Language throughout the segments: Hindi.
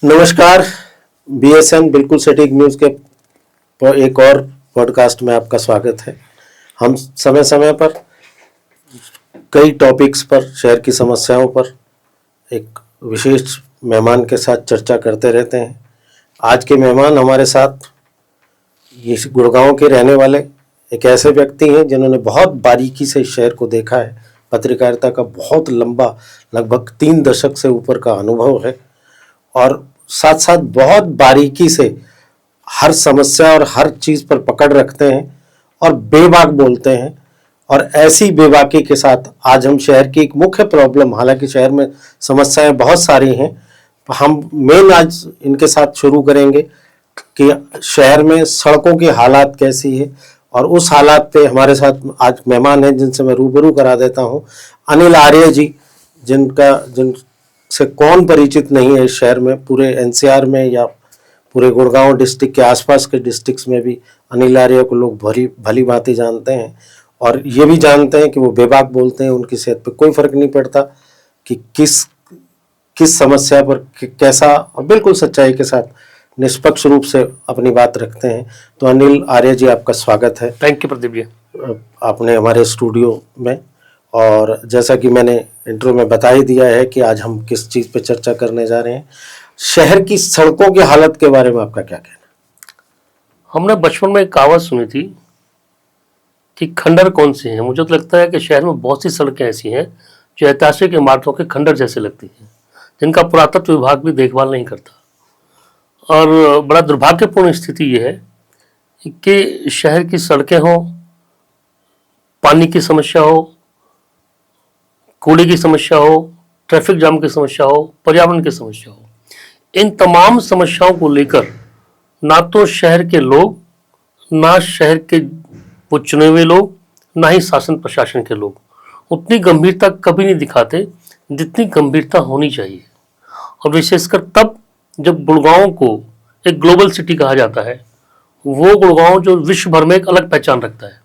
नमस्कार। बीएसएन बिल्कुल सटीक न्यूज़ के एक और पॉडकास्ट में आपका स्वागत है। हम समय समय पर कई टॉपिक्स पर, शहर की समस्याओं पर एक विशेष मेहमान के साथ चर्चा करते रहते हैं। आज के मेहमान हमारे साथ ये गुड़गांव के रहने वाले एक ऐसे व्यक्ति हैं जिन्होंने बहुत बारीकी से इस शहर को देखा है। पत्रकारिता का बहुत लंबा, लगभग 3 दशक से ऊपर का अनुभव है और साथ साथ बहुत बारीकी से हर समस्या और हर चीज़ पर पकड़ रखते हैं और बेबाक बोलते हैं। और ऐसी बेबाकी के साथ आज हम शहर की एक मुख्य प्रॉब्लम, हालांकि शहर में समस्याएं बहुत सारी हैं, हम मेन आज इनके साथ शुरू करेंगे कि शहर में सड़कों की हालात कैसी है। और उस हालात पे हमारे साथ आज मेहमान हैं जिनसे मैं रूबरू करा देता हूँ। अनिल आर्य जी, जिनसे कौन परिचित नहीं है इस शहर में, पूरे एनसीआर में या पूरे गुड़गांव डिस्ट्रिक्ट के आसपास के डिस्ट्रिक्ट्स में भी अनिल आर्य को लोग भली भांति जानते हैं और ये भी जानते हैं कि वो बेबाक बोलते हैं। उनकी सेहत पे कोई फर्क नहीं पड़ता कि किस समस्या पर कैसा, और बिल्कुल सच्चाई के साथ निष्पक्ष रूप से अपनी बात रखते हैं। तो अनिल आर्य जी, आपका स्वागत है। थैंक यू प्रदीप जी, आपने हमारे स्टूडियो में। और जैसा कि मैंने इंट्रो में बता ही दिया है कि आज हम किस चीज़ पे चर्चा करने जा रहे हैं, शहर की सड़कों की हालत के बारे में आपका क्या कहना है? हमने बचपन में एक कहावत सुनी थी कि खंडर कौन से हैं। मुझे तो लगता है कि शहर में बहुत सी सड़कें ऐसी हैं जो ऐतिहासिक इमारतों के खंडर जैसे लगती हैं, जिनका पुरातत्व विभाग भी देखभाल नहीं करता। और बड़ा दुर्भाग्यपूर्ण स्थिति ये है कि शहर की सड़कें हों, पानी की समस्या हो, कूड़े की समस्या हो, ट्रैफिक जाम की समस्या हो, पर्यावरण की समस्या हो, इन तमाम समस्याओं को लेकर ना तो शहर के लोग, ना शहर के वो चुने हुए लोग, ना ही शासन प्रशासन के लोग उतनी गंभीरता कभी नहीं दिखाते जितनी गंभीरता होनी चाहिए। और विशेषकर तब जब गुड़गांव को एक ग्लोबल सिटी कहा जाता है, वो गुड़गांव जो विश्व भर में एक अलग पहचान रखता है।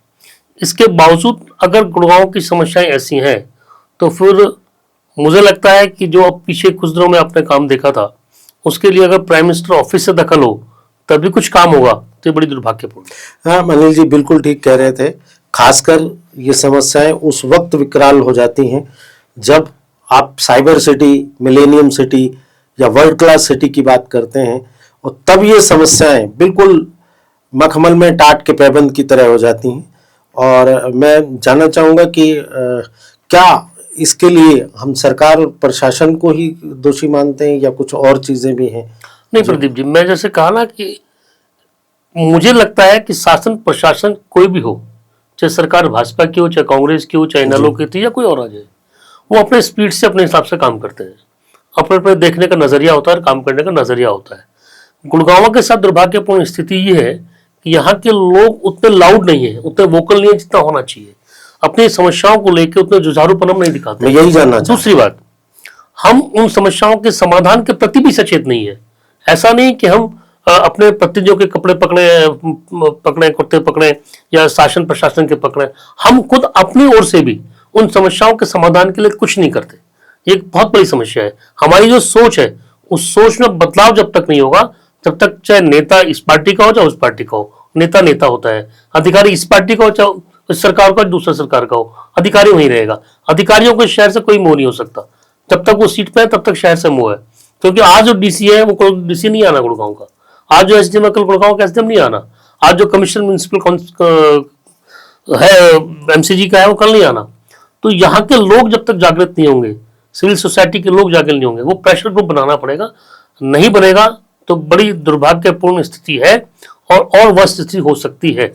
इसके बावजूद अगर गुड़गांव की समस्याएं ऐसी हैं तो फिर मुझे लगता है कि जो अब पीछे कुछ दिनों में आपने काम देखा था, उसके लिए अगर प्राइम मिनिस्टर ऑफिस से दखल हो तभी कुछ काम होगा, तो ये बड़ी दुर्भाग्यपूर्ण। हाँ, अनिल जी बिल्कुल ठीक कह रहे थे। खासकर ये समस्याएं उस वक्त विकराल हो जाती हैं जब आप साइबर सिटी, मिलेनियम सिटी या वर्ल्ड क्लास सिटी की बात करते हैं, और तब ये समस्याएं बिल्कुल मखमल में टाट के पैबंद की तरह हो जाती हैं। और मैं जानना चाहूँगा कि क्या इसके लिए हम सरकार और प्रशासन को ही दोषी मानते हैं या कुछ और चीज़ें भी हैं? नहीं प्रदीप जी, मैं जैसे कहा ना कि मुझे लगता है कि शासन प्रशासन कोई भी हो, चाहे सरकार भाजपा की हो, चाहे कांग्रेस की हो, चाहे इनेलो की थी या कोई और आ जाए, वो अपने स्पीड से अपने हिसाब से काम करते हैं। अपने अपने देखने का नजरिया होता है और काम करने का नजरिया होता है। गुड़गांव के साथ दुर्भाग्यपूर्ण स्थिति ये है कि यहाँ के लोग उतने लाउड नहीं है, उतने वोकल नहीं है जितना होना चाहिए। अपनी समस्याओं को लेकर उतने जुझारूपन नहीं दिखाते। मैं यही जानना चाहता हूं। दूसरी बात, हम उन समस्याओं के समाधान के प्रति भी सचेत नहीं है। ऐसा नहीं कि हम अपने प्रतिनिधियों के कपड़े पकड़े, कुर्ते पकड़े या शासन प्रशासन के पकड़े, हम खुद अपनी ओर से भी उन समस्याओं के समाधान के लिए कुछ नहीं करते। ये एक बहुत बड़ी समस्या है। हमारी जो सोच है, उस सोच में बदलाव जब तक नहीं होगा, तब तक चाहे नेता इस पार्टी का हो चाहे उस पार्टी का हो, नेता नेता होता है। अधिकारी इस पार्टी का हो चाहे इस सरकार का, दूसरा सरकार का हो, अधिकारी वहीं रहेगा। अधिकारियों को शहर से कोई मोह नहीं हो सकता। जब तक वो सीट पे है तब तक शहर से मोह है। क्योंकि आज जो डीसी है वो कल डीसी नहीं आना गुड़गांव का, आज जो एसडीएम है कल गुड़गांव का एसडीएम नहीं आना, आज जो कमिश्नर म्युनिसिपल है एमसीजी का है वो कल नहीं आना। तो यहाँ के लोग जब तक जागृत नहीं होंगे, सिविल सोसाइटी के लोग जागृत नहीं होंगे, वो प्रेशर ग्रुप बनाना पड़ेगा। नहीं बनेगा तो बड़ी दुर्भाग्यपूर्ण स्थिति है और वह स्थिति हो सकती है।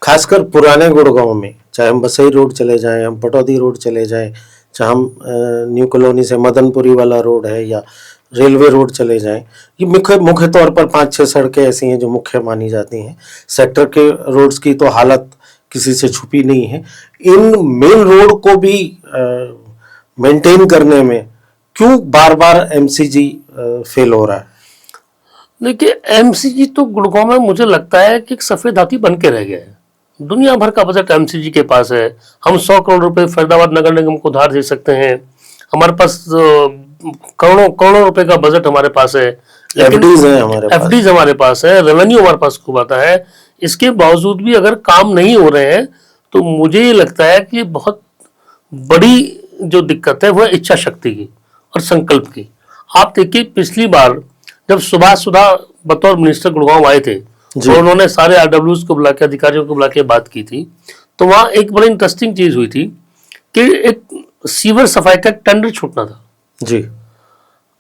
खासकर पुराने गुड़गांव में, चाहे हम बसई रोड चले जाएं, हम पटौदी रोड चले जाएं, चाहे हम न्यू कॉलोनी से मदनपुरी वाला रोड है या रेलवे रोड चले जाएं, ये मुख्य तौर पर 5-6 सड़कें ऐसी हैं जो मुख्य मानी जाती हैं। सेक्टर के रोड्स की तो हालत किसी से छुपी नहीं है। इन मेन रोड को भी मेंटेन करने में क्यों बार बार एमसीजी फेल हो रहा है? देखिए, एमसीजी तो गुड़गांव में मुझे लगता है कि एक सफेद हाथी बन के रह गया है। दुनिया भर का बजट एमसीजी के पास है। हम 100 करोड़ रुपए फरीदाबाद नगर निगम को उधार दे सकते हैं। हमारे पास करोड़ों करोड़ों रुपए का बजट हमारे पास है, लेकिन एफडीज है हमारे पास। एफडीज हमारे पास है, रेवेन्यू हमारे पास खूब आता है, इसके बावजूद भी अगर काम नहीं हो रहे हैं तो मुझे ये लगता है कि बहुत बड़ी जो दिक्कत है वो है इच्छा शक्ति की और संकल्प की। आप देखिए पिछली बार जब सुभाष सुधा बतौर मिनिस्टर गुड़गांव आए थे जी। और उन्होंने सारे आरडब्ल्यूज को बुला के, अधिकारियों को बुला के बात की थी, तो वहाँ एक बड़ी इंटरेस्टिंग चीज हुई थी कि एक सीवर सफाई का टेंडर छूटना था। जी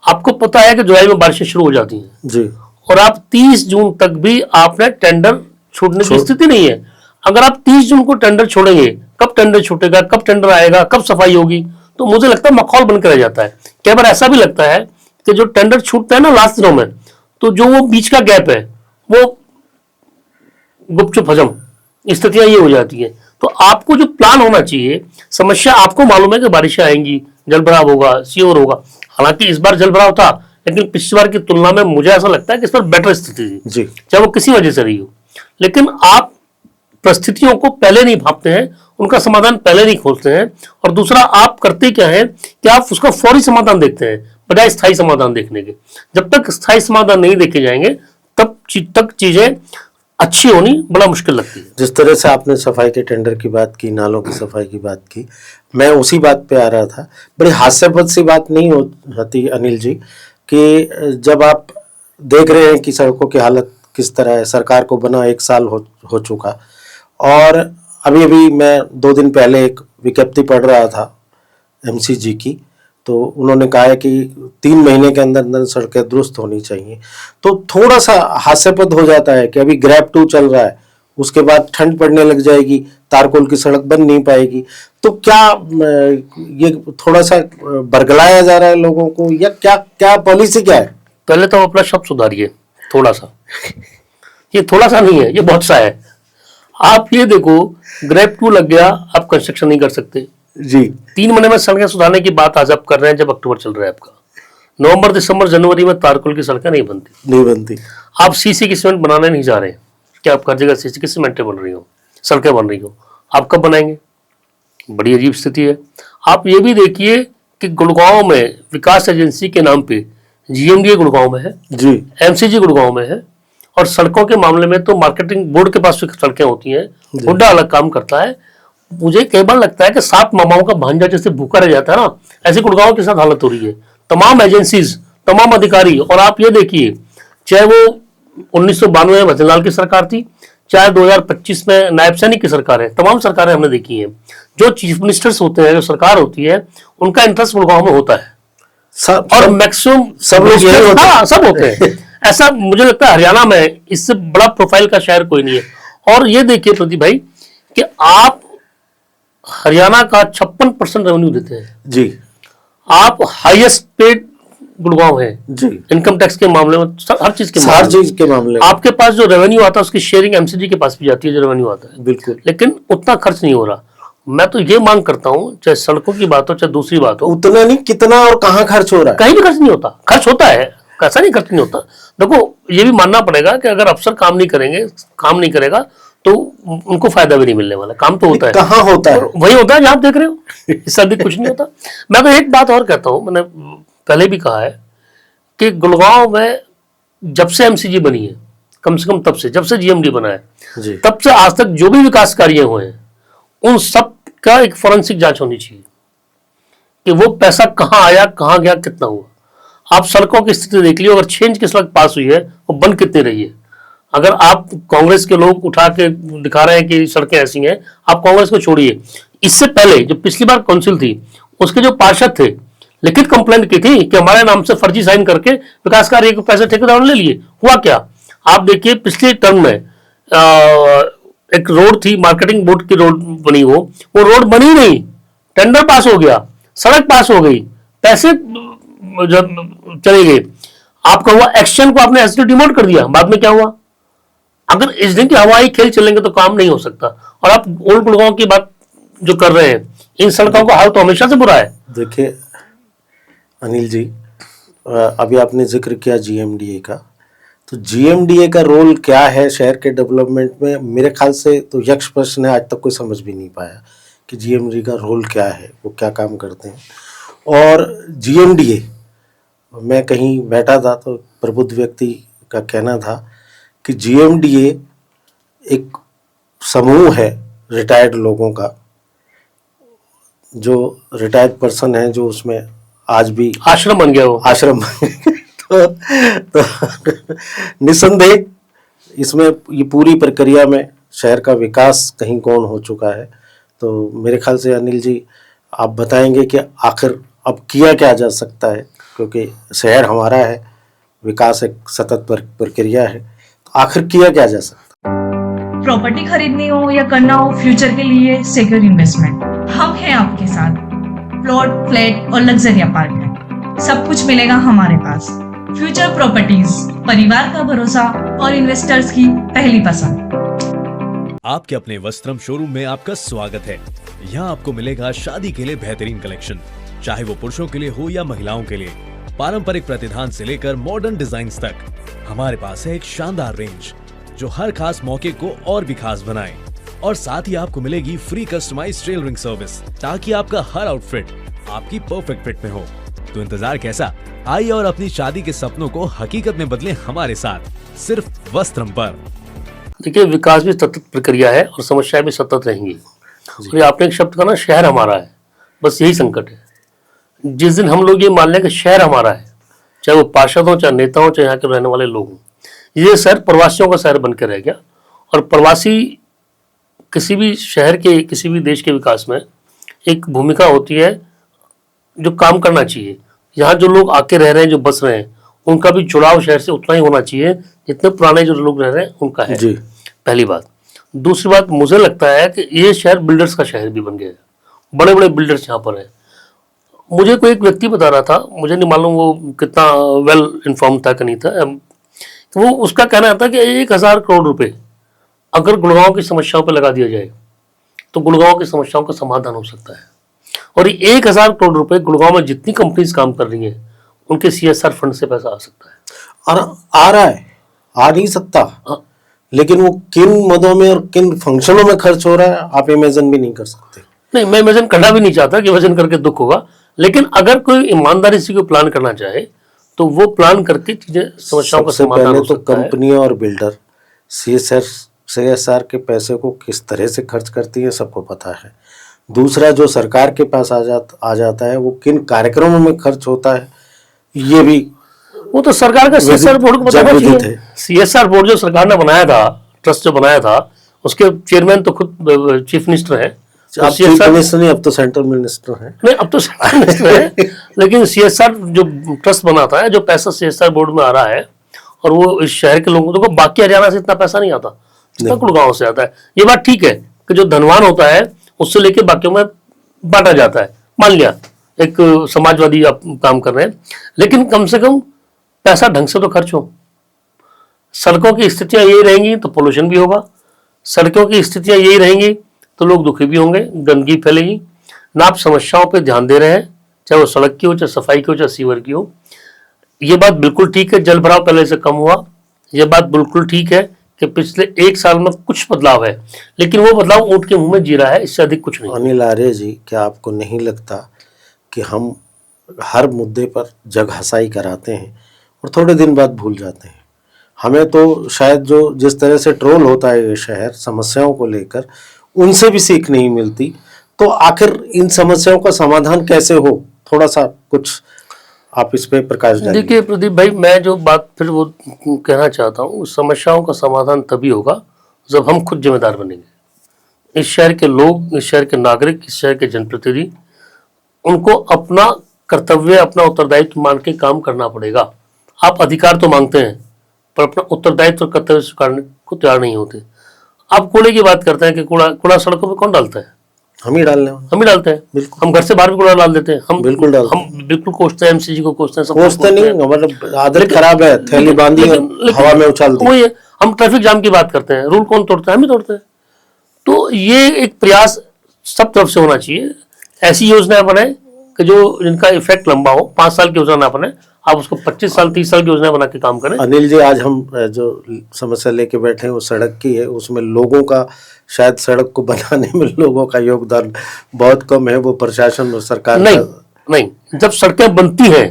आपको पता है कि जुलाई में बारिशें शुरू हो जाती हैं जी और आप 30 जून तक भी आपने टेंडर छोड़ने की स्थिति नहीं है। अगर आप 30 जून को टेंडर छोड़ेंगे, कब टेंडर छूटेगा, कब टेंडर आएगा, कब सफाई होगी, तो मुझे लगता है मखौल बनकर रह जाता है। कई बार ऐसा भी लगता है कि जो टेंडर छूटता है ना लास्ट दिनों में, तो जो वो बीच का गैप है वो गुपचुप हजम स्थितियां ये हो जाती है। तो आपको जो प्लान होना चाहिए, समस्या आपको मालूम है कि बारिशें आएंगी, जलभराव होगा, सीवर होगा। हालांकि इस बार जलभराव था, लेकिन पिछली बार की तुलना में मुझे ऐसा लगता है कि इस बार बेटर स्थिति थी, जी चाहे वो किसी वजह से रही हो। लेकिन आप परिस्थितियों को पहले नहीं भांपते हैं, उनका समाधान पहले नहीं खोजते हैं। और दूसरा, आप करते क्या है कि आप उसका फौरी समाधान देखते हैं बजाय स्थायी समाधान देखने के। जब तक स्थायी समाधान नहीं देखे जाएंगे तब तक चीजें अच्छी होनी बड़ा मुश्किल लगती है। जिस तरह से आपने सफाई के टेंडर की बात की, नालों की सफाई की बात की, मैं उसी बात पे आ रहा था। बड़ी हास्यास्पद सी बात नहीं होती अनिल जी कि जब आप देख रहे हैं कि सड़कों की हालत किस तरह है, सरकार को बना 1 साल हो चुका, और अभी अभी मैं 2 दिन पहले एक विज्ञप्ति पढ़ रहा था एमसीजी की, तो उन्होंने कहा है कि 3 महीने के अंदर अंदर सड़कें दुरुस्त होनी चाहिए। तो थोड़ा सा हास्यास्पद हो जाता है कि अभी ग्रैब 2 चल रहा है, उसके बाद ठंड पड़ने लग जाएगी, तारकोल की सड़क बन नहीं पाएगी। तो क्या ये थोड़ा सा बरगलाया जा रहा है लोगों को, या क्या क्या पॉलिसी क्या है? पहले तो अपना शब्द सुधारिए थोड़ा सा। ये थोड़ा सा नहीं है, ये बहुत सा है। आप ये देखो, ग्रेप 2 लग गया, आप कंस्ट्रक्शन नहीं कर सकते जी। 3 महीने में सड़कें सुधारने की बात आज आप कर रहे हैं, जब अक्टूबर चल रहा है आपका। नवंबर दिसंबर जनवरी में तारकोल की सड़कें नहीं बनती। आप सीसी की सीमेंट बनाने नहीं जा रहे हैं, क्या आप हर जगह सीसी की सीमेंटें बन रही हो, सड़कें बन रही हो, आप कब बनाएंगे? बड़ी अजीब स्थिति है। आप ये भी देखिए कि गुड़गांव में विकास एजेंसी के नाम पे जीएमडीए गुड़गांव में है जी, एमसीजी गुड़गांव में है, और सड़कों के मामले में तो मार्केटिंग बोर्ड के पास सड़कें होती हैं, हुड्डा अलग काम करता है। मुझे कई बार लगता है कि 7 मामाओं का भांजा जैसे भूखा रह जाता है ना, ऐसे गुड़गांव के साथ हालत हो रही है। तमाम एजेंसीज, तमाम अधिकारी, और आप ये देखिए, चाहे वो 1992 में भजनलाल की सरकार थी, चाहे 2025 में नायब सैनिक की सरकार है, तमाम सरकारें हमने देखी हैं। जो चीफ मिनिस्टर्स होते हैं, जो सरकार होती है, उनका इंटरेस्ट गुड़गांव में होता है, और मैक्सिमम सब लोग यही होते हैं। हाँ, सब होते हैं। ऐसा मुझे लगता है हरियाणा में इससे बड़ा प्रोफाइल का शहर कोई नहीं है। और ये देखिए प्रदीप भाई कि आप हरियाणा का 56% रेवेन्यू देते हैं जी, आप हाईएस्ट पेड गुड़गांव है जी, इनकम टैक्स के मामले में, हर चीज के हर मामले में। चीज के मामले में। आपके पास जो रेवेन्यू आता है उसकी शेयरिंग एमसीजी के पास भी जाती है, जो रेवेन्यू आता है, बिल्कुल, लेकिन उतना खर्च नहीं हो रहा। मैं तो ये मांग करता हूँ, चाहे सड़कों की बात हो चाहे दूसरी बात हो, उतना नहीं, कितना और कहाँ खर्च हो रहा है? कहीं भी खर्च नहीं होता। खर्च होता है, ऐसा नहीं खर्च नहीं होता। देखो, ये भी मानना पड़ेगा कि अगर अफसर काम नहीं करेगा तो उनको फायदा भी नहीं मिलने वाला। काम तो होता है, कहाँ होता है? वही होता है जहां आप देख रहे हो, इससे अधिक कुछ नहीं होता। मैं तो एक बात और कहता हूं, मैंने पहले भी कहा है कि गुड़गांव में जब से एमसीजी बनी है, कम से कम तब से, जब से जीएमडी बना है, जी, तब से आज तक जो भी विकास कार्य हुए हैं, उन सब का एक फोरेंसिक जांच होनी चाहिए कि वो पैसा कहाँ आया, कहाँ गया, कितना हुआ। आप सड़कों की स्थिति देख लियो, अगर 6 इंच की सड़क पास हुई है, वो बन कितनी रही है। अगर आप कांग्रेस के लोग उठा के दिखा रहे हैं कि सड़कें ऐसी हैं, आप कांग्रेस को छोड़िए, इससे पहले जो पिछली बार काउंसिल थी, उसके जो पार्षद थे, लिखित कंप्लेंट की थी कि हमारे नाम से फर्जी साइन करके विकास कार्य के पैसे ठेकेदारों ने ले लिए। हुआ क्या? आप देखिए, पिछले टर्म में एक रोड थी, मार्केटिंग बोर्ड की रोड बनी, वो रोड बनी नहीं, टेंडर पास हो गया, सड़क पास हो गई, पैसे चले गए। आपका हुआ एक्शन को आपने एसडी डिमोट कर दिया, बाद में क्या हुआ? अगर इस दिन की हवाई खेल चलेंगे तो काम नहीं हो सकता। और आप ओल्ड गुड़गांव की बात जो कर रहे हैं, इन सड़कों का हाल तो हमेशा से बुरा है। देखिए अनिल जी, अभी आपने जिक्र किया जीएमडीए का, तो जीएमडीए का रोल क्या है शहर के डेवलपमेंट में? मेरे ख्याल से तो यक्ष प्रश्न है, आज तक कोई समझ भी नहीं पाया कि जीएमडीए का रोल क्या है, वो क्या काम करते हैं। और जीएमडीए मैं कहीं बैठा था तो प्रबुद्ध व्यक्ति का कहना था कि जीएमडीए एक समूह है रिटायर्ड लोगों का, जो रिटायर्ड पर्सन है, जो उसमें आज भी आश्रम बन गया वो। आश्रम तो निसंदेह इसमें ये पूरी प्रक्रिया में शहर का विकास कहीं कौन हो चुका है। तो मेरे ख्याल से अनिल जी आप बताएंगे कि आखिर अब किया क्या जा सकता है, क्योंकि शहर हमारा है, विकास एक सतत प्रक्रिया है, तो आखिर किया क्या जा सकता है। प्रॉपर्टी खरीदनी हो या करना हो फ्यूचर के लिए सिक्योर इन्वेस्टमेंट, हम हैं आपके साथ। प्लॉट, फ्लैट और लग्जरी अपार्टमेंट सब कुछ मिलेगा हमारे पास। फ्यूचर प्रॉपर्टीज, परिवार का भरोसा और इन्वेस्टर्स की पहली पसंद। आपके अपने वस्त्रम शोरूम में आपका स्वागत है। यहाँ आपको मिलेगा शादी के लिए बेहतरीन कलेक्शन, चाहे वो पुरुषों के लिए हो या महिलाओं के लिए। पारंपरिक प्रतिधान से लेकर मॉडर्न डिजाइन्स तक हमारे पास है एक शानदार रेंज जो हर खास मौके को और भी खास बनाए। और साथ ही आपको मिलेगी फ्री कस्टमाइज्ड टेलरिंग सर्विस, ताकि आपका हर आउटफिट आपकी परफेक्ट फिट में हो। तो इंतजार कैसा, आइए और अपनी शादी के सपनों को हकीकत में बदलें हमारे साथ, सिर्फ वस्त्रम पर। देखिए, विकास भी सतत प्रक्रिया है और समस्याएं भी सतत रहेंगी। और ये आपने एक शब्द कहा ना, शहर हमारा है, बस यही संकट है। जिस दिन हम लोग ये मान लें कि शहर हमारा है, चाहे वो पार्षद हो, चाहे नेता हो, चाहे यहाँ के रहने वाले लोग हों, ये शहर प्रवासियों का शहर बन के रह गया। और प्रवासी किसी भी शहर के, किसी भी देश के विकास में एक भूमिका होती है जो काम करना चाहिए। यहाँ जो लोग आके रह रहे हैं, जो बस रहे हैं, उनका भी जुड़ाव शहर से उतना ही होना चाहिए जितने पुराने जो लोग रह रहे हैं उनका है जी। पहली बात। दूसरी बात, मुझे लगता है कि ये शहर बिल्डर्स का शहर भी बन गया है। बड़े बड़े बिल्डर्स यहाँ पर हैं। मुझे कोई एक व्यक्ति बता रहा था, मुझे नहीं मालूम वो कितना वेल इन्फॉर्म था कि नहीं था, तो वो उसका कहना था कि 1000 करोड़ रुपए अगर गुड़गांव की समस्याओं पर लगा दिया जाए तो गुड़गांव की समस्याओं का समाधान हो सकता है। और 1000 करोड़ रुपए गुड़गांव में जितनी कंपनीज काम कर रही हैं उनके CSR फंड से पैसा आ सकता है। और आ रहा है, आ नहीं सकता, लेकिन वो किन मदों में और किन फंक्शनों में खर्च हो रहा है आप इमेजिन भी नहीं कर सकते। नहीं, मैं इमेजिन करना भी नहीं चाहता कि इमेजिन करके दुख होगा, लेकिन अगर कोई ईमानदारी से कोई प्लान करना चाहे तो वो प्लान करके चीजें, समस्याओं का समाधान हो सकता है। कंपनियां और बिल्डर CSR के पैसे को किस तरह से खर्च करती है सबको पता है। दूसरा, जो सरकार के पास आ जाता है वो किन कार्यक्रमों में खर्च होता है, ये भी वो तो सरकार का CSR बोर्ड को बताना चाहिए। CSR बोर्ड जो सरकार ने बनाया था, ट्रस्ट जो बनाया था, उसके चेयरमैन तो खुद चीफ मिनिस्टर है। अब चीफ मिनिस्टर नहीं, अब तो सेंट्रल मिनिस्टर है। नहीं, अब तो सेंट्रल मिनिस्टर है, लेकिन CSR जो ट्रस्ट बनाता है, जो पैसा CSR बोर्ड में आ रहा है, और वो इस शहर के लोगों को, बाकी हरियाणा से इतना पैसा नहीं आता जितना गुड़गांव से आता है। ये बात ठीक है कि जो धनवान होता है उससे लेके बाकियों में बांटा जाता है, मान लिया एक समाजवादी आप काम कर रहे हैं, लेकिन कम से कम पैसा ढंग से तो खर्च हो। सड़कों की स्थितियां यही रहेंगी तो पोल्यूशन भी होगा, सड़कों की स्थितियां यही रहेंगी तो लोग दुखी भी होंगे, गंदगी फैलेगी ना। आप समस्याओं पे ध्यान दे रहे हैं, चाहे वो सड़क की हो, चाहे सफाई की हो, चाहे सीवर की हो। ये बात बिल्कुल ठीक है, जल भराव पहले से कम हुआ। ये बात बिल्कुल ठीक है कि पिछले 1 साल में कुछ बदलाव है, लेकिन वो बदलाव ऊंट के मुंह में जी रहा है, इससे अधिक कुछ नहीं। अनिल आर्य जी, क्या आपको नहीं लगता कि हम हर मुद्दे पर जग हंसाई कराते हैं और थोड़े दिन बाद भूल जाते हैं? हमें तो शायद जो जिस तरह से ट्रोल होता है ये शहर समस्याओं को लेकर, उनसे भी सीख नहीं मिलती। तो आखिर इन समस्याओं का समाधान कैसे हो, थोड़ा सा कुछ आप इस पे प्रकाश डालिए। देखिए प्रदीप भाई, मैं जो बात फिर वो कहना चाहता हूँ, समस्याओं का समाधान तभी होगा जब हम खुद जिम्मेदार बनेंगे। इस शहर के लोग, इस शहर के नागरिक, इस शहर के जनप्रतिनिधि, उनको अपना कर्तव्य, अपना उत्तरदायित्व मान के काम करना पड़ेगा। आप अधिकार तो मांगते हैं पर अपना उत्तरदायित्व और कर्तव्य स्वीकारने को तैयार नहीं होते। आप कूड़े की बात करते हैं कि कूड़ा सड़कों पर कौन डालता है? हम ही डालते हैं। बिल्कुल, हम घर से बाहर भी कूड़ा डाल देते हैं। हम बिल्कुल डालते हैं। हम बिल्कुल कोसते हैं, MCG को कोसते हैं, सब कोसते नहीं, मतलब आदत खराब है, थैली बांधी हवा में उछाल दी। वही है, हम ट्रैफिक जाम की बात करते हैं, रूल कौन तोड़ता है? हम ही तोड़ते हैं। तो ये एक प्रयास सब तरफ से होना चाहिए। ऐसी योजनाएं बनाए कि जो जिनका इफेक्ट लंबा हो। 5 साल की योजना ना बने, आप उसको 25 साल 30 साल की योजना बना के काम करें। अनिल जी, आज हम जो समस्या लेके बैठे हैं वो सड़क की है, उसमें लोगों का, शायद सड़क को बनाने में लोगों का योगदान बहुत कम है, वो प्रशासन और सरकार नहीं, जब सड़कें बनती हैं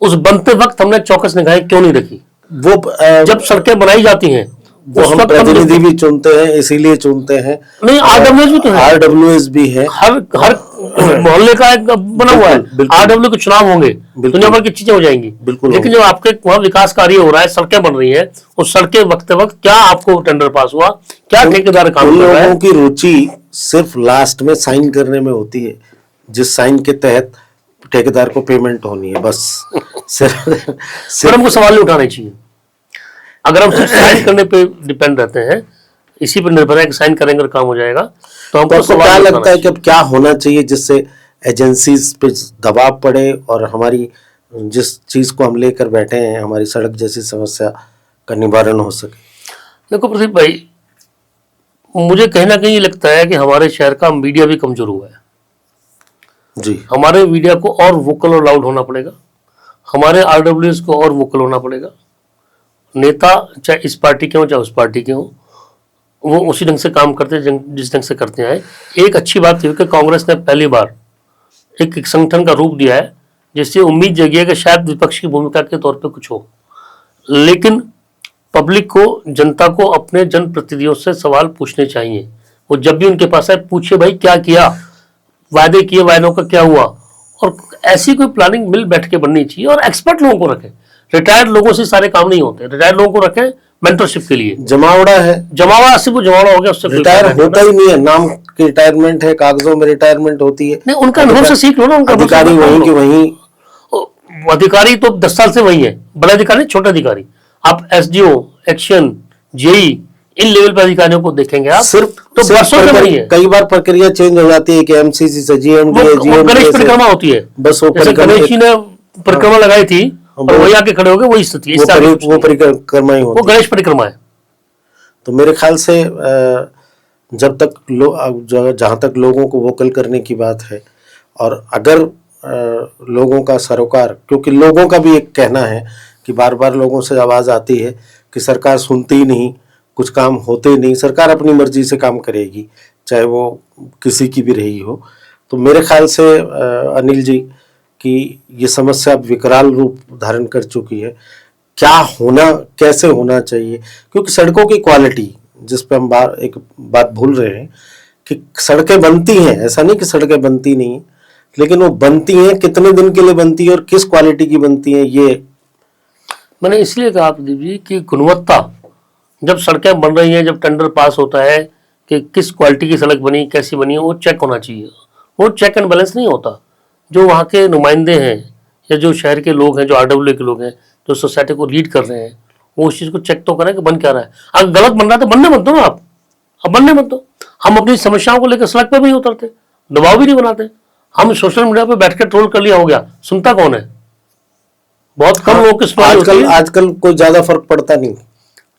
उस बनते वक्त हमने चौकस निगाहें क्यों नहीं रखी? वो जब सड़कें बनाई जाती हैं वो उस हम वक्त प्रतिनिधि भी चुनते हैं, इसीलिए चुनते हैं। नहीं, आरडब्ल्यूएस भी तो है, आरडब्ल्यूएस भी है, हर मोहल्ले का एक बना हुआ है। बिल्कुल। आरडब्ल्यू के चुनाव होंगे, दुनिया भर की चीजें हो जाएंगी, बिल्कुल लेकिन जब आपके वहाँ विकास कार्य हो रहा है, सड़कें बन रही है, उस सड़कें वक्त क्या आपको टेंडर पास हुआ, क्या ठेकेदार काम उन कर रहा है? लोगों की रुचि सिर्फ लास्ट में साइन करने में होती है, जिस साइन के तहत ठेकेदार को पेमेंट होनी है, बस। पर हमको सवाल नहीं उठाने चाहिए। अगर हम सिर्फ साइन करने पे डिपेंड रहते हैं, इसी पर निर्भर है कि साइन करेंगे और काम हो जाएगा, तो हमको आपको सवाल क्या नहीं लगता उठाना है कि अब क्या होना चाहिए जिससे एजेंसीज पे दबाव पड़े और हमारी जिस चीज को हम लेकर बैठे हैं, हमारी सड़क जैसी समस्या का निवारण हो सके? देखो प्रदीप भाई, मुझे कहीं ना कहीं लगता है कि हमारे शहर का मीडिया भी कमजोर हुआ है। जी, हमारे मीडिया को और वोकल और लाउड होना पड़ेगा, हमारे आरडब्ल्यूएस को और वोकल होना पड़ेगा। नेता चाहे इस पार्टी के हों चाहे उस पार्टी के हों, वो उसी ढंग से काम करते हैं जिस ढंग से करते हैं। एक अच्छी बात यह कि कांग्रेस ने पहली बार एक संगठन का रूप दिया है, जिससे उम्मीद जगी है कि शायद विपक्ष की भूमिका के तौर पे कुछ हो। लेकिन पब्लिक को, जनता को अपने जनप्रतिनिधियों से सवाल पूछने चाहिए। वो जब भी उनके पास आए, पूछे भाई क्या किया, वादे किए, वायदों का क्या हुआ, और ऐसी कोई प्लानिंग मिल बैठ के बननी चाहिए। और एक्सपर्ट लोगों को रखें, रिटायर्ड लोगों से सारे काम नहीं होते, रिटायर्ड लोगों को रखें मेंटरशिप के लिए। जमावड़ा है, जमावा सिर्फ वो जमावड़ा हो गया, उससे कोई रिटायर फायदा नहीं होता ही नहीं है, नाम की रिटायरमेंट है, कागजों में रिटायरमेंट होती है। नहीं, उनका अनुभव से सीख लो ना, उनका अनुभव से अधिकारी सीख लो। वहीं के वहीं। अधिकारी तो 10 साल से वही है, बड़े अधिकारी, छोटे अधिकारी। आप SDO, action, JEE, in level पर अधिकारियों को देखेंगे आप, सिर्फ तो सिर्फ वर्षों से वही है। कई बार प्रक्रिया चेंज हो जाती है कि एमसीसी से जीएमडी है, वो गणेश जीएमडी परिक्रमा होती है, बस वो जैसे परिक्रमा- गणेश जी ने परिक्रमा लगाई थी और वही आके खड़े हो गए, वही स्थिति है, इससे आगे कुछ वो नहीं। परिक्रमा ही वो होती है। गणेश परिक्रमा है। तो मेरे ख्याल से जब तक जहाँ तक लोगों को वोकल करने की बात है, और अगर लोगों का सरोकार, क्योंकि लोगों का भी एक कहना है कि बार बार लोगों से आवाज़ आती है कि सरकार सुनती ही नहीं, कुछ काम होते नहीं, सरकार अपनी मर्जी से काम करेगी, चाहे वो किसी की भी रही हो। तो मेरे ख्याल से अनिल जी कि ये समस्या अब विकराल रूप धारण कर चुकी है। क्या होना, कैसे होना चाहिए? क्योंकि सड़कों की क्वालिटी, जिस पे हम एक बात भूल रहे हैं कि सड़कें बनती हैं, ऐसा नहीं कि सड़कें बनती नहीं हैं, लेकिन वो बनती हैं, कितने दिन के लिए बनती है और किस क्वालिटी की बनती है, ये मैंने इसलिए कहा प्रदीप जी कि गुणवत्ता, जब सड़कें बन रही हैं, जब टेंडर पास होता है कि किस क्वालिटी की सड़क बनी, कैसी बनी है, वो चेक होना चाहिए। वो चेक एंड बैलेंस नहीं होता। जो वहाँ के नुमाइंदे हैं या जो शहर के लोग हैं, जो आरडब्ल्यू के लोग हैं, जो सोसाइटी को लीड कर रहे हैं, वो उस चीज़ को चेक तो करें कि बन क्या रहा है। अगर गलत बन रहा है तो बनने मत दो ना आप, अब बनने मत दो। हम अपनी समस्याओं को लेकर सड़क पर भी नहीं उतरते, दबाव भी नहीं बनाते। हम सोशल मीडिया पे बैठ के ट्रोल कर लिया, हो गया, सुनता कौन है? बहुत कम लोगों की सुनवाई होती है। आजकल कोई ज्यादा फर्क पड़ता नहीं।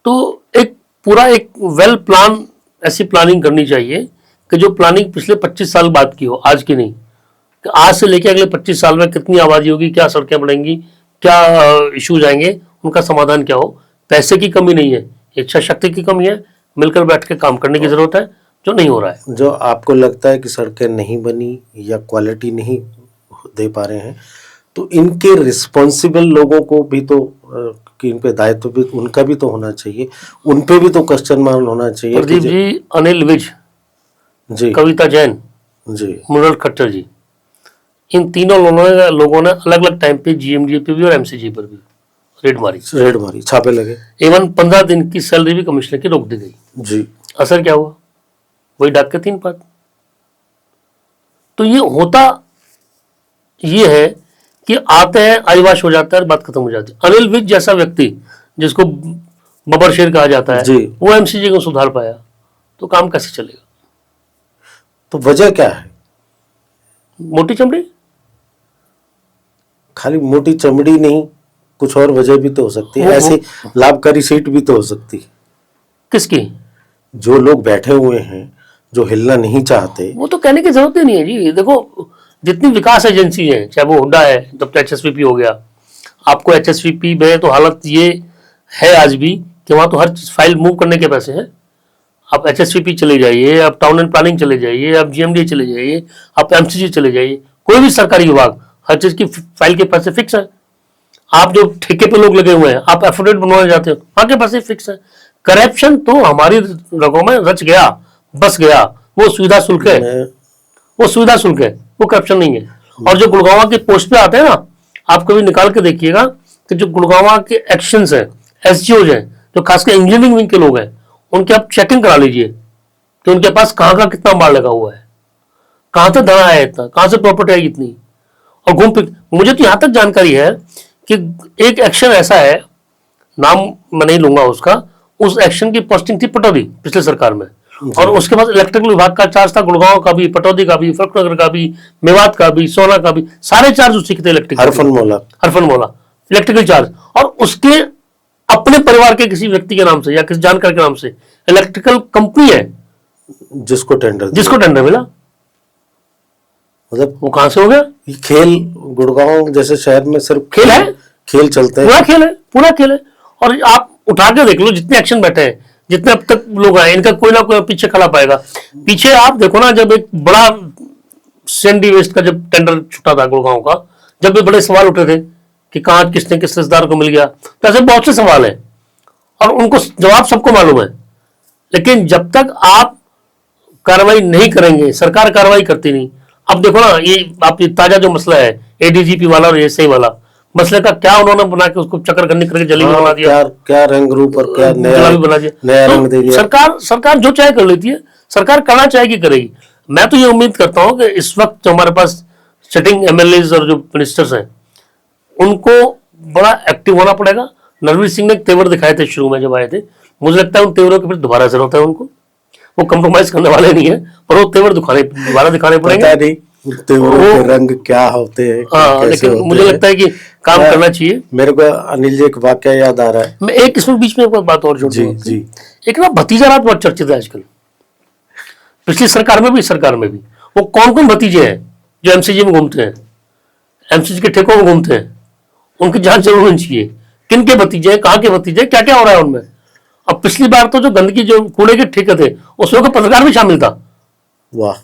तो एक पूरा एक वेल प्लान, ऐसी प्लानिंग करनी चाहिए कि जो प्लानिंग पिछले 25 साल बाद की हो, आज की नहीं। कि आज से लेकर अगले 25 साल में कितनी आबादी होगी, क्या सड़कें बनेंगी, क्या इश्यूज आएंगे, उनका समाधान क्या हो। पैसे की कमी नहीं है, इच्छा शक्ति की कमी है, मिलकर बैठ के काम करने की जरूरत है, जो नहीं हो रहा है। जो आपको लगता है कि सड़कें नहीं बनी या क्वालिटी नहीं दे पा रहे हैं, तो इनके रिस्पॉन्सिबल लोगों को भी तो कि इन पे दायित्व भी उनका भी तो होना चाहिए, उन पे भी तो क्वेश्चन मार्क होना चाहिए। प्रदीप जी, अनिल विज जी, कविता जैन जी, मुरल खट्टर जी, इन तीनों लोगों ने अलग अलग टाइम पे जीएमडी पे भी और एमसीजी पर भी रेड मारी, छापे लगे। इवन 15 दिन की सैलरी भी कमिश्नर की रोक दी गई। जी, असर क्या हुआ? वही डाक के 3 पद। तो ये होता ये है कि आते हैं, आईवाश हो जाता है, बात खत्म हो जाती है। अनिल विज जैसा व्यक्ति, जिसको बबर शेर कहा जाता है, वो एमसीजी को सुधार पाया, तो काम कैसे चलेगा? तो वजह क्या है? मोटी चमड़ी? खाली मोटी चमड़ी नहीं, कुछ और वजह भी तो हो सकती है। ऐसी लाभकारी सीट भी तो हो सकती है। किसकी? जो लोग बैठे हुए हैं, जो हिलना नहीं चाहते, वो तो कहने की जरूरत ही नहीं है जी। देखो, जितनी विकास एजेंसी है, चाहे वो हुड्डा है, जब तो एचएसवीपी हो गया, आपको एचएसवीपी में तो हालत ये है आज भी कि वहाँ तो हर फाइल मूव करने के पैसे हैं। आप एचएसवीपी चले जाइए, आप टाउन एंड प्लानिंग चले जाइए, आप जीएमडी चले जाइए, आप एमसीजी चले जाइए, कोई भी सरकारी विभाग, हर चीज की फाइल के पैसे फिक्स है। आप जो ठेके पे लोग लगे हुए हैं, आप एफिडेविट बनवाने जाते हो, आपके पास ही फिक्स है। करप्शन तो हमारी रगों में रच गया, बस गया। वो सुविधा शुल्क है, वो सुविधा शुल्क है, वो करप्शन नहीं है। और जो गुड़गांव के पोस्ट पे आते हैं ना, आप कभी निकाल के देखिएगा कि जो गुड़गांव के एक्शंस हैं, एसजीओज हैं, जो खासकर इंजीनियरिंग विंग के लोग हैं, उनकी आप चेकिंग करा लीजिए कि उनके पास कहाँ का कितना माल लगा हुआ है, कहाँ से धन आया इतना, कहाँ से प्रॉपर्टी आई इतनी। और घूम फिर मुझे तो यहाँ तक जानकारी है कि एक एक्शन ऐसा है, नाम मैं नहीं लूंगा उसका, उस एक्शन की पोस्टिंग थी पटौदी पिछले सरकार में, और उसके बाद इलेक्ट्रिकल विभाग का चार्ज था गुड़गांव का भी, पटौदी का भी, फरुखनगर का भी, मेवात का भी, सोना का भी, सारे चार्ज उसी के थे। इलेक्ट्रिकल हरफनमौला इलेक्ट्रिकल चार्ज, और उसके अपने परिवार के किसी व्यक्ति के नाम से या किसी जानकार के नाम से इलेक्ट्रिकल कंपनी है जिसको टेंडर मिला। मतलब वो कहां से हो गया? खेल गुड़गांव जैसे शहर में सिर्फ खेल है, खेल चलते हैं, पूरा खेल है। और आप उठा के देख लो, जितने एक्शन बैठे हैं, जितने अब तक लोग आए, इनका कोई ना कोई पीछे खड़ा पाएगा। पीछे आप देखो ना, जब एक बड़ा सैंडी वेस्ट का जब टेंडर छूटा था गुड़गांव का, जब भी बड़े सवाल उठे थे कि कहाँ किसने किस रिश्तेदार को मिल गया, तो ऐसे बहुत से सवाल हैं और उनको जवाब सबको मालूम है। लेकिन जब तक आप कार्रवाई नहीं करेंगे, सरकार कार्रवाई करती नहीं। अब देखो ना, ये आप ताजा जो मसला है एडीजीपी वाला और एसआई वाला मसले का, क्या उन्होंने बना के उसको चक्करगन्नी करके जली बना दिया, क्या रंग रूप और क्या नया बना दिया, नया रंग दे दिया। सरकार जो चाहे कर लेती है, सरकार करना चाहेगी करेगी। मैं तो ये उम्मीद करता हूं कि इस वक्त जो हमारे पास सिटिंग एमएलए और जो मिनिस्टर्स हैं, उनको बड़ा एक्टिव होना पड़ेगा। नरवीर सिंह ने तेवर दिखाए थे शुरू में जब आए थे, मुझे लगता है उन तेवरों के फिर दोबारा असर होता है उनको, वो कंप्रोमाइज करने वाले नहीं है, पर वो तेवर दोबारा दिखाने पड़ेंगे। तेवरों के रंग क्या होते हैं, हाँ, लेकिन मुझे लगता है कि काम करना चाहिए। मेरे को अनिल जी एक वाक्य याद आ रहा है, मैं एक इसमें बीच में एक बात और जोड़ दूं। जी। एक ना भतीजा रात बहुत चर्चित है आजकल, पिछली सरकार में भी, सरकार में भी। वो कौन कौन भतीजे हैं जो एमसीजी में घूमते हैं, एमसीजी के ठेकों में घूमते हैं, उनकी जांच जरूर होनी चाहिए। किन के भतीजे हैं, कहाँ के भतीजे, क्या क्या हो रहा है उनमें। अब पिछली बार तो जो गंदगी, जो कूड़े के ठेके थे, उसमें कोई पत्रकार भी शामिल था, वाह,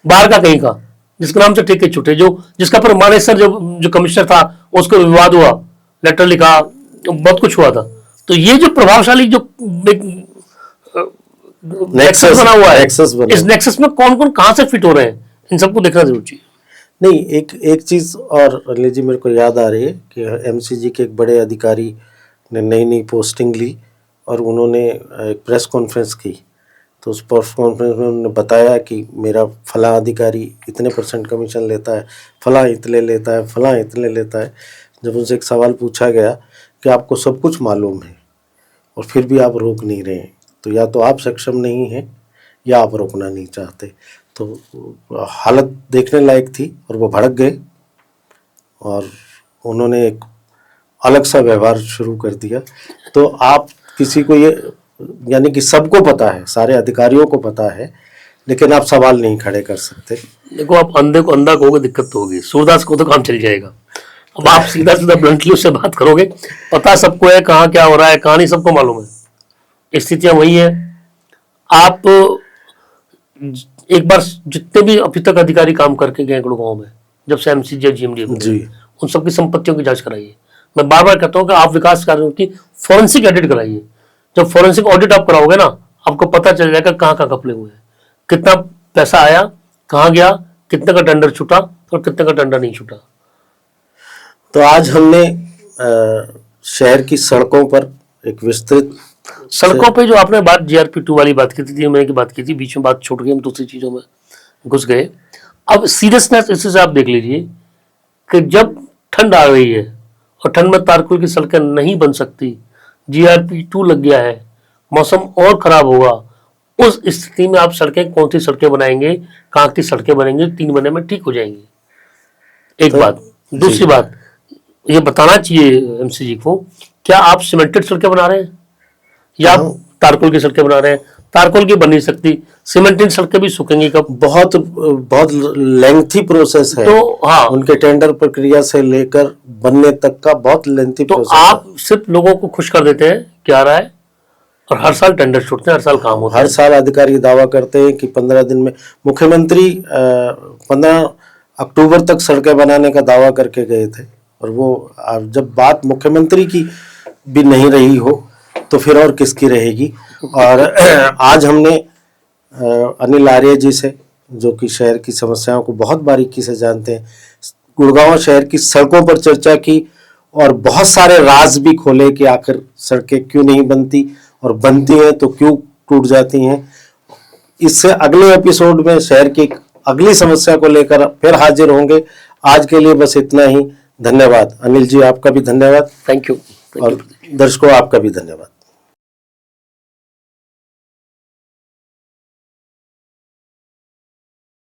बाहर का कहीं का, जिसके नाम से ठेके छूटे, जिसका पर मानेसर जो कमिश्नर था, उसको विवाद हुआ, लेटर लिखा, बहुत कुछ हुआ था। तो ये जो प्रभावशाली जो नेक्सस बना हुआ है, इस नेक्सस में कौन कौन कहां से फिट हो रहे हैं, इन सबको देखना जरूर चाहिए। नहीं, एक चीज और अनिल जी मेरे को याद आ रही है कि एमसीजी के एक बड़े अधिकारी ने नई पोस्टिंग ली और उन्होंने एक प्रेस कॉन्फ्रेंस की। तो उस प्रेस कॉन्फ्रेंस में उन्होंने बताया कि मेरा फला अधिकारी इतने % कमीशन लेता है, फला इतने लेता है, फला इतने लेता है। जब उनसे एक सवाल पूछा गया कि आपको सब कुछ मालूम है और फिर भी आप रोक नहीं रहे हैं, तो या तो आप सक्षम नहीं हैं या आप रोकना नहीं चाहते। तो हालत देखने लायक थी और वो भड़क गए और उन्होंने एक अलग सा व्यवहार शुरू कर दिया। तो आप किसी को ये, यानी कि सबको पता है, सारे अधिकारियों को पता है, लेकिन आप सवाल नहीं खड़े कर सकते। देखो, आप अंधे को अंधा कहोगे दिक्कत तो होगी, सूरदास को तो काम चल जाएगा। अब आप सीधा सीधा ब्लंटली उससे बात करोगे, पता सबको है कहाँ क्या हो रहा है, कहानी सबको मालूम है, स्थितियां वही है। आप एक बार जितने भी अभी तक अधिकारी काम करके गए गुड़गांव में, जब से एमसीजी जीएमडी जी, उन सबकी संपत्तियों की जांच कराइए। मैं बार बार कहता हूं कि आप विकास कार्यों की फॉरेंसिक ऑडिट कराइए। जब फॉरेंसिक ऑडिट आप कराओगे ना, आपको पता चल जाएगा कहाँ कहाँ घपले हुए हैं, कितना पैसा आया, कहाँ गया, कितने का टेंडर छूटा और कितने का टेंडर नहीं छूटा। तो आज हमने शहर की सड़कों पर एक विस्तृत, सड़कों पे जो आपने बात GRP2 वाली बात की थी, मैंने की बात की थी, बीच में बात छूट गई, हम दूसरी चीजों में घुस गए। अब सीरियसनेस इससे से आप देख लीजिए कि जब ठंड आ रही है और ठंड में तारकुल की सड़कें नहीं बन सकती, GRP2 लग गया है, मौसम और खराब होगा, उस स्थिति में आप सड़कें, कौन सी सड़कें बनाएंगे, कहाँ की सड़कें बनेंगे, 3 महीने में ठीक हो जाएंगी। एक बात। दूसरी बात, ये बताना चाहिए एमसीजी को, क्या आप सीमेंटेड सड़कें बना रहे हैं या आप तारकोल की सड़कें बना रहे हैं? तारकोल की बन नहीं सकती, सीमेंटेड सड़कें भी सूखेंगी कब? बहुत लेंथी प्रोसेस है। तो हाँ, उनके टेंडर प्रक्रिया से लेकर बनने तक का बहुत लेंथी प्रोसेस है। आप सिर्फ लोगों को खुश कर देते हैं क्या रहा है, और हर साल टेंडर छूटते हैं, हर साल काम होता है। हर साल अधिकारी दावा करते हैं कि 15 दिन में, मुख्यमंत्री 15 अक्टूबर तक सड़कें बनाने का दावा करके गए थे और वो जब बात मुख्यमंत्री की भी नहीं रही हो तो फिर और किसकी रहेगी। और आज हमने अनिल आर्य जी से, जो कि शहर की समस्याओं को बहुत बारीकी से जानते हैं, गुड़गांव शहर की सड़कों पर चर्चा की और बहुत सारे राज भी खोले कि आखिर सड़कें क्यों नहीं बनती और बनती हैं तो क्यों टूट जाती हैं। इससे अगले एपिसोड में शहर की अगली समस्या को लेकर फिर हाजिर होंगे। आज के लिए बस इतना ही। धन्यवाद। अनिल जी, आपका भी धन्यवाद। Thank you. और दर्शकों, आपका भी धन्यवाद।